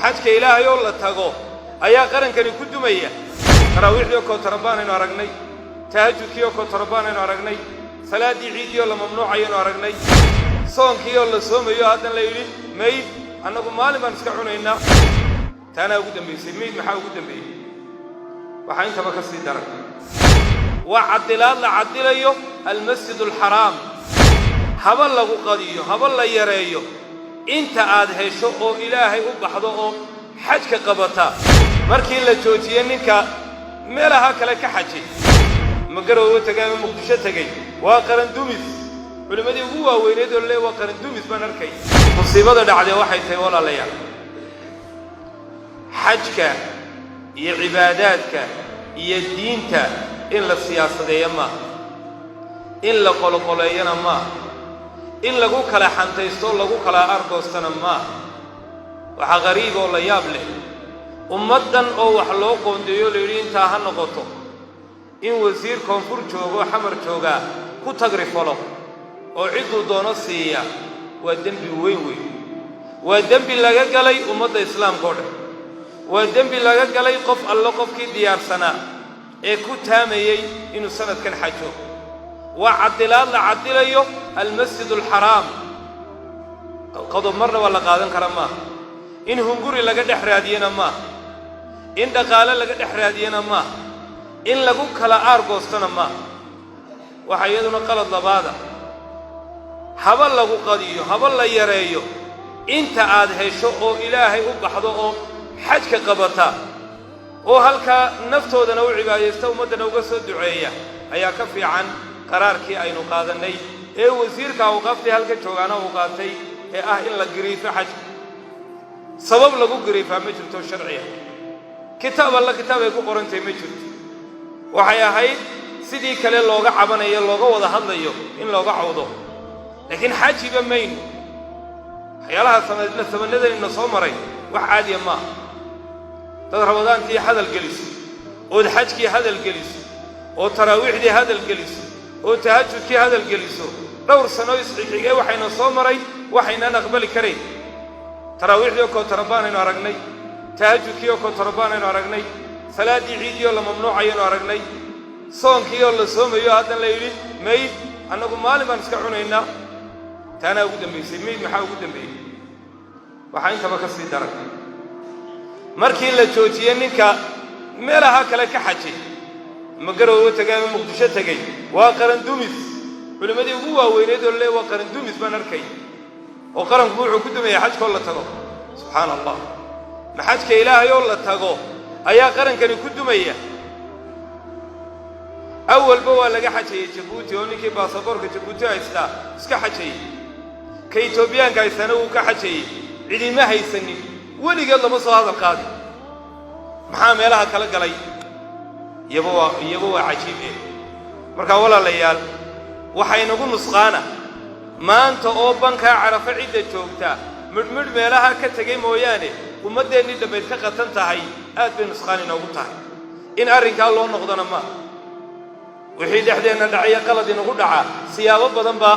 xajka ilaahay oo la tago ayaa qarankani ku dumaya taraawixdii oo tarabaan aynu aragnay tahajjudkii oo tarabaan aynu aragnay salaadii ciidii oo la mamnuucayno aragnay soonkii oo la soomayo hadan la yiri meey annagu maalin baan iska cunaynaa taana ugu dambeysay meey maxaa ugu dambeeyay waxa intaba ka sii daran waa cadilaad la cadilayo almasjid alxaraam haba lagu qadiyo haba la yareeyo inta aad hesho oo ilaahay u baxdo oo xajka qabata markii la joojiyay ninka meelaha kale ka xajay magarow tagay muqdisho tagay waa qaran dumis culimadii ugu waaweyneed oo leeyahay waa qaran dumis baan arkay musiibada dhacday waxay tahay walaalayaal xajka iyo cibaadaadka iyo diinta in la siyaasadeeyo ma in la qolqoleeyana ma in lagu kala xantaysto lagu kala argoostana ma waxa qariib oo la yaab leh ummadan oo wax loo qoondeeyo leeyahay inta ha noqoto in wasiir koonfur joogo xamar jooga ku tagrifalo oo ciduu doono siiya waa dambi weyn waa dambi laga galay ummadda islaamka oo dhan waa dambi laga galay qof alla qofkii diyaarsana ee ku taamayay inuu sanadkan xajo waa cadilaad la cadilayo almasjid alxaraam qodob marna waa la qaadan karaa ma in hunguri laga dhex raadiyana ma in dhaqaale laga dhex raadiyana ma in lagu kala aargoostana ma waxa iyaduna qalad labaada haba lagu qadiyo haba la yareeyo inta aad hesho oo ilaahay u baxdo oo xajka qabata oo halka naftoodana u cibaadeysta ummadana uga soo duceeya ayaa ka fiican qaraarkii aynu qaadanay ee wasiirka uu qaftay halka joogaana uu qaatay ee ah in la gariifo xajka sabab lagu gariifaa ma jirto sharciya kitaab alla kitaab ay ku qorantay ma jirto waxay ahayd sidii kale looga cabanayo looga wada hadlayo in looga cawdo laakiin xajiba mayn waxyaalaha samanadeenna soo maray wax caadi ma dad ramadaantii hadal geliso oo xajkii hadal geliso oo taraawixdii hadal geliso oo tahajjudkii hadal geliso dhowr sano isxigay waxayna soo maray waxayna aqbali kareen taraawixdii oo tarabaan aynu aragnay tahajjudkii oo tarabaan aynu aragnay salaadii ciidii oo la mamnuucayno aragnay soonkii oo la soomayo hadan la yiri meey annagu maalin baan iska cunaynaa taana ugu dambeysay meey maxaa ugu dambeeyay waxa intaba ka sii daran markii la joojiyay ninka meelaha kale ka xajay magarow tagay muqdisho tagay waa qaran dumis culimadii ugu waaweyneed oo leeyahay waa qaran dumis baan arkay oo qaranku wuxuu ku dumay xajka oo la tago subhanallah ma xajka ilaahay oo la tago ayaa qarankani ku dumaya awalba waa laga xajay Djibouti oo ninkii baasaboorka Djibouti haysta iska xajay ka Itoobiyaanka haysana uu ka xajay cidima haysanin weligeed lama soo hadal qaadin maxaa meelaha kala galay iyagoo waa cajiib marka walaalayaal waxay nagu nusqaana maanta oo banka Carafa cidda joogta midmid meelaha ka tagay mooyaane ummadeeni dhameed ka qatan tahay aad bay nusqaan inoogu tahay in arrinka loo noqdana ma wixii dhexdeena dhacay qalad inagu dhaca siyaabo badan ba